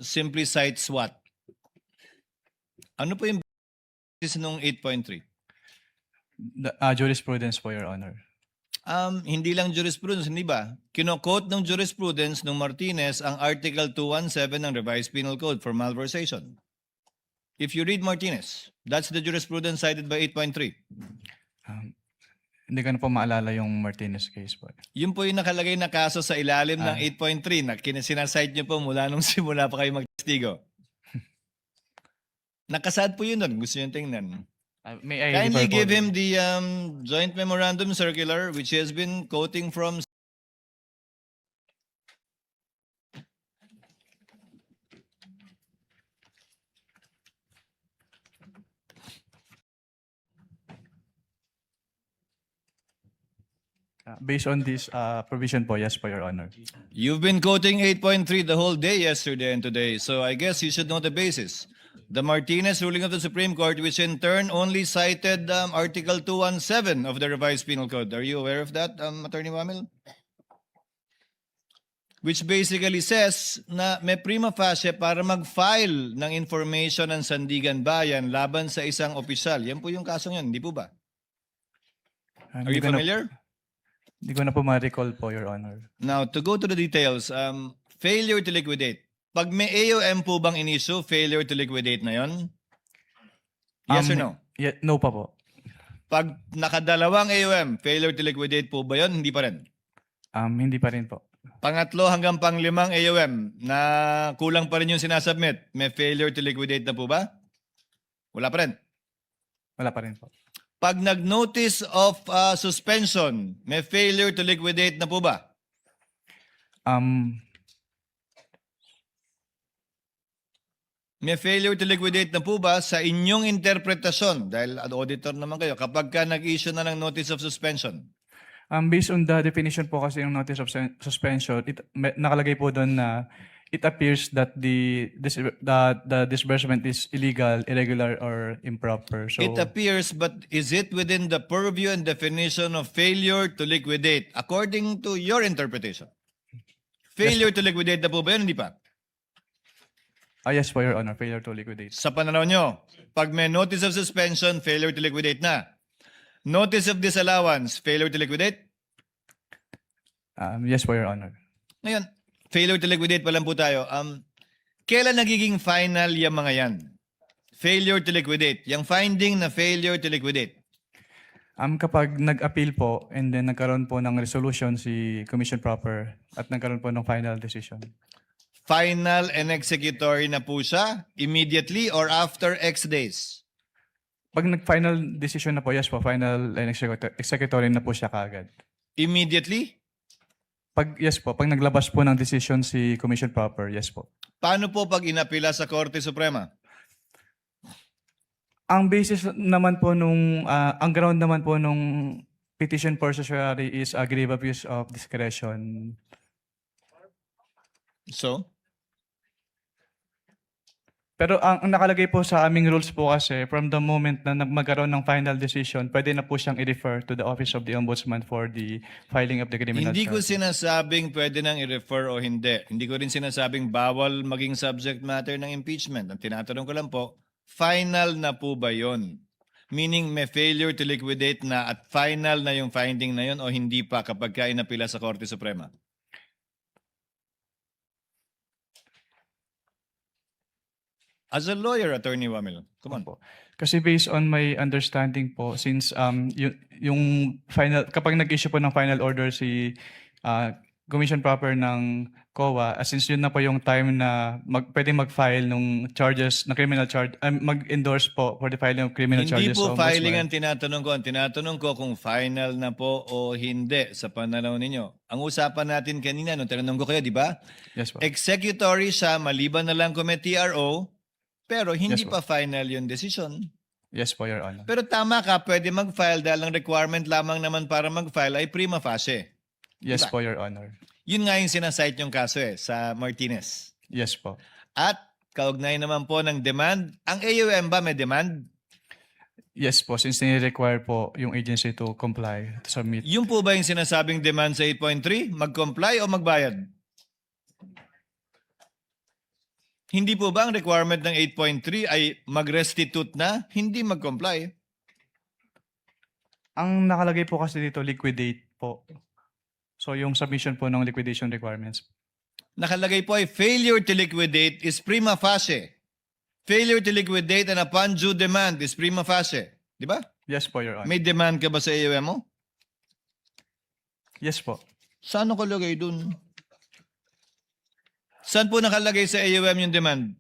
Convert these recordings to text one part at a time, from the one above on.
simply cites what? Ano po yung basis nung 8.3? Jurisprudence po, Your Honor. Hindi lang jurisprudence, hindi ba? Kino-quote ng jurisprudence ng Martinez ang Article 217 ng Revised Penal Code for malversation. If you read Martinez, that's the jurisprudence cited by 8.3. Hindi ko na po maalala yung Martinez case po. Yun po yung nakalagay na kaso sa ilalim ng 8.3 na sinasite nyo po mula nung simula pa kayo magtestigo. Nakasad po yun doon. Gusto nyo tingnan. May I Kindly refer po give him the joint memorandum circular which he has been quoting from. Based on this provision po, yes po, Your Honor. You've been quoting 8.3 the whole day yesterday and today, so I guess you should know the basis. The Martinez ruling of the Supreme Court, which in turn only cited Article 217 of the Revised Penal Code. Are you aware of that, Attorney Wamil? Which basically says na may prima facie para mag-file ng information ng Sandigan Bayan laban sa isang opisyal. Yan po yung kasong yan, hindi po ba? Are you familiar? Hindi ko na po ma-recall po, Your Honor. Now, to go to the details, failure to liquidate. Pag may AOM po bang in-issue, failure to liquidate na yon? Yes or no? No pa po. Pag nakadalawang AOM, failure to liquidate po ba yon? Hindi pa rin. Hindi pa rin po. Pangatlo hanggang panglimang AOM na kulang pa rin yung sinasubmit, may failure to liquidate na po ba? Wala pa rin. Wala pa rin po. Pag nag-notice of suspension, may failure to liquidate na po ba? May failure to liquidate na po ba sa inyong interpretasyon? Dahil auditor naman kayo, kapag ka nag-issue na ng notice of suspension. Based on the definition po kasi yung notice of suspension, nakalagay po doon na it appears that the disbursement is illegal, irregular, or improper. So It appears, but is it within the purview and definition of failure to liquidate according to your interpretation? Failure to liquidate na po ba yun? Hindi pa. yes po, Your Honor, failure to liquidate. Sa pananaw nyo, pag may notice of suspension, failure to liquidate na. Notice of disallowance, failure to liquidate? Yes po, Your Honor. Ngayon, failure to liquidate pa lang po tayo. Kailan nagiging final yung mga yan? Failure to liquidate. Yung finding na failure to liquidate. Kapag nag-appeal po and then nagkaroon po ng resolution si Commission Proper at nagkaroon po ng final decision. Final and executory na po siya immediately or after X days? Pag nag-final decision na po, yes po, final and executory na po siya kaagad. Immediately? Yes po, pag naglabas po ng decision si Commission Proper, yes po. Paano po pag inapila sa Korte Suprema? Ang basis naman po ang ground naman po nung petition for certiorari is a grave abuse of discretion. So? Pero ang nakalagay po sa aming rules po kasi, from the moment na magkaroon ng final decision, pwede na po siyang i-refer to the Office of the Ombudsman for the filing of the criminal Hindi ko charge. sinasabing pwede nang i-refer o hindi. Hindi ko rin sinasabing bawal maging subject matter ng impeachment. Ang tinatanong ko lang po, final na po ba yon? Meaning may failure to liquidate na at final na yung finding na yon o hindi pa kapag ka inapila sa Korte Suprema? As a lawyer, Attorney Wamil, come on po. Kasi based on my understanding po, since yung final, kapag nag-issue po ng final order si Commission Proper ng COA, since yun na po yung time na pwede mag-file ng charges, na criminal charge, mag-endorse po for the filing of criminal Hindi charges. po sa filing Ombudsman. ang tinatanong ko. Ang tinatanong ko kung final na po o hindi sa pananaw ninyo. Ang usapan natin kanina, nung tinanong ko kayo, di ba? Yes po. Executory siya, maliban na lang kung may TRO, pero hindi Yes, po. pa final yung decision. Yes po, Your Honor. Pero tama ka, pwede mag-file dahil ang requirement lamang naman para mag-file ay prima facie. Yes Diba? po, Your Honor. Yun nga yung sinasite yung kaso sa Martinez. Yes po. At kaugnay naman po ng demand, ang AUM ba may demand? Yes po, since nire-require po yung agency to comply, to submit. Yung po ba yung sinasabing demand sa 8.3? Mag-comply o magbayad? Hindi po ba ang requirement ng 8.3 ay mag-restitute na, hindi mag-comply? Ang nakalagay po kasi dito, liquidate po. So yung submission po ng liquidation requirements. Nakalagay po ay failure to liquidate is prima facie. Failure to liquidate and upon due demand is prima facie. Di ba? Yes po, Your Honor. May demand ka ba sa AUM mo? Yes po. Saan nakalagay dun? Saan po nakalagay sa AUM yung demand?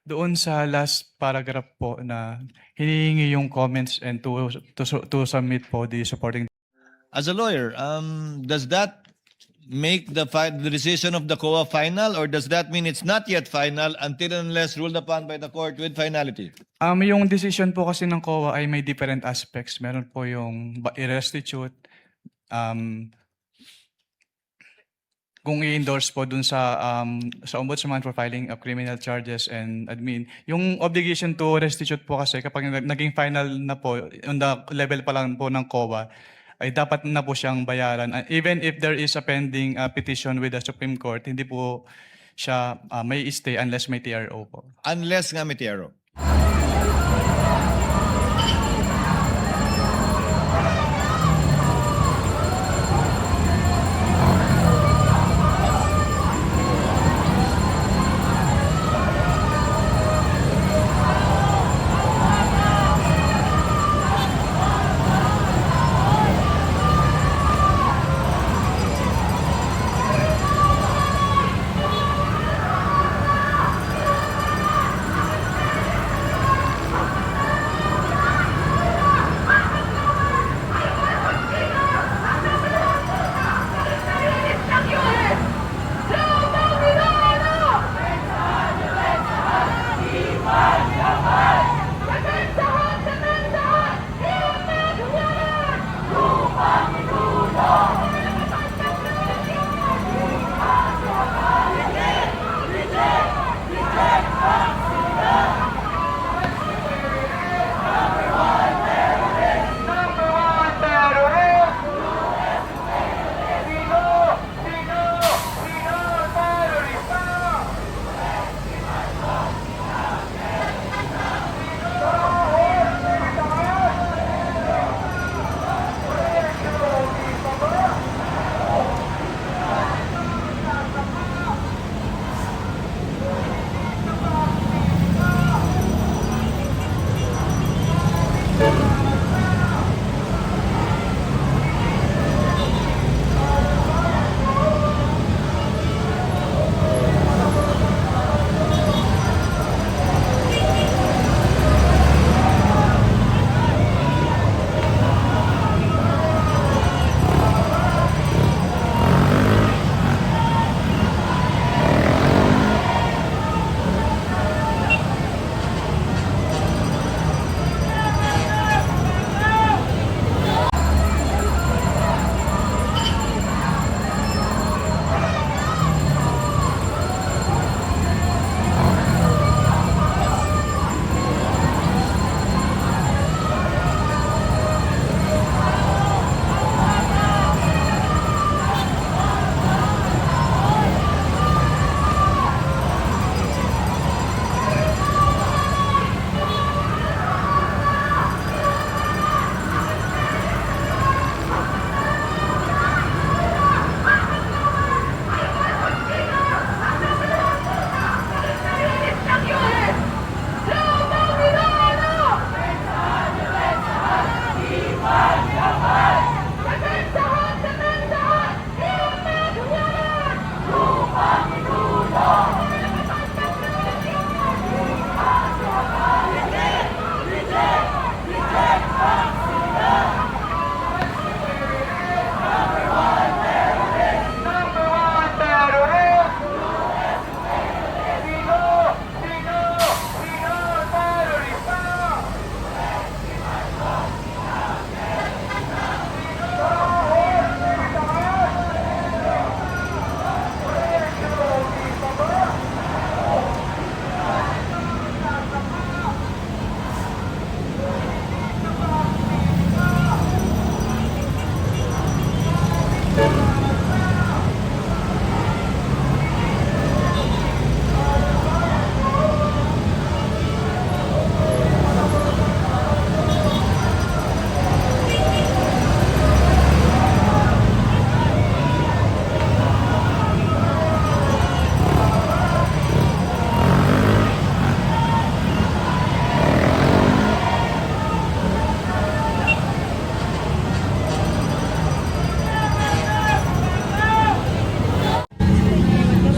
Doon sa last paragraph po na hinihingi yung comments and to submit po the supporting. As a lawyer, does that make the decision of the COA final, or does that mean it's not yet final until and unless ruled upon by the court with finality? Yung decision po kasi ng COA ay may different aspects. Meron po yung i-restitute, kung i-endorse po dun sa ombudsman for filing of criminal charges and admin. Yung obligation to restitute po kasi kapag naging final na po, on the level pa lang po ng COA, ay dapat na po siyang bayaran. Even if there is a pending petition with the Supreme Court, hindi po siya may stay unless may TRO po. Unless nga may TRO.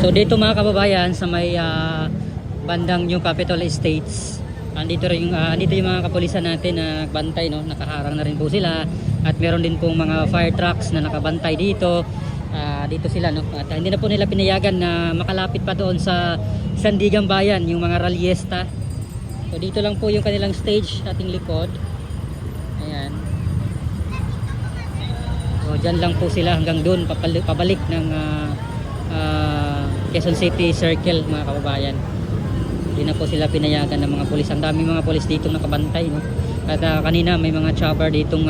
So dito mga kababayan sa may bandang New Capitol Estates, andito yung mga kapulisan natin na nagbantay, no, nakaharang na rin po sila, at meron din pong mga fire trucks na nakabantay dito. Dito sila, no, at hindi na po nila pinayagan na makalapit pa doon sa Sandigan Bayan yung mga ralyesta. So dito lang po yung kanilang stage, ating likod. Ayan. So dyan lang po sila hanggang doon pabalik ng Quezon City Circle mga kababayan. Hindi na po sila pinayagan ng mga pulis. Ang daming mga pulis dito nakabantay, no? At kanina may mga chopper ditong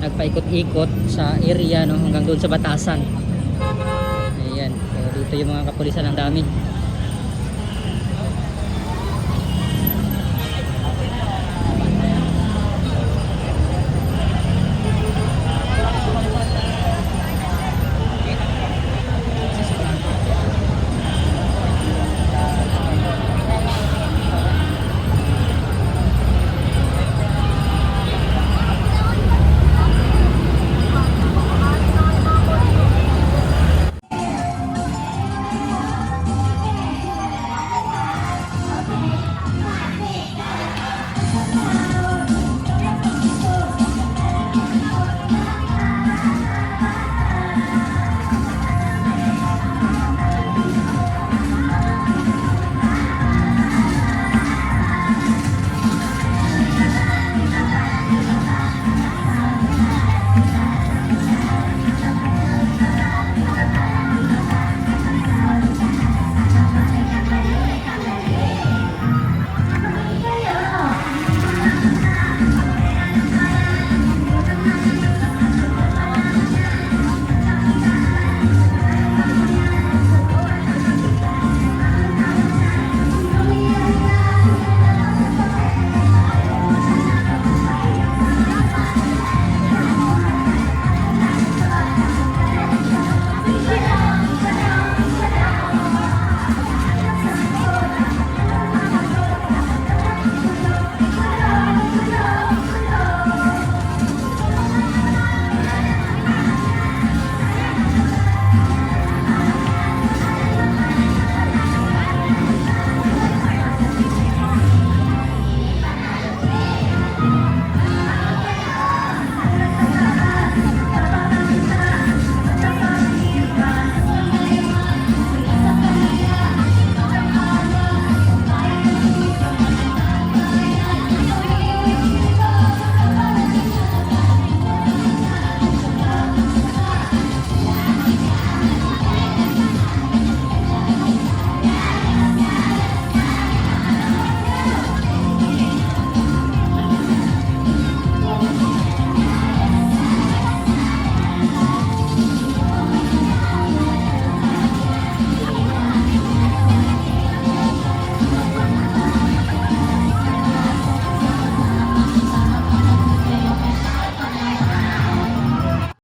nagpaikot-ikot sa area, no, hanggang doon sa Batasan. Ayan. So dito yung mga kapulisan, ang dami.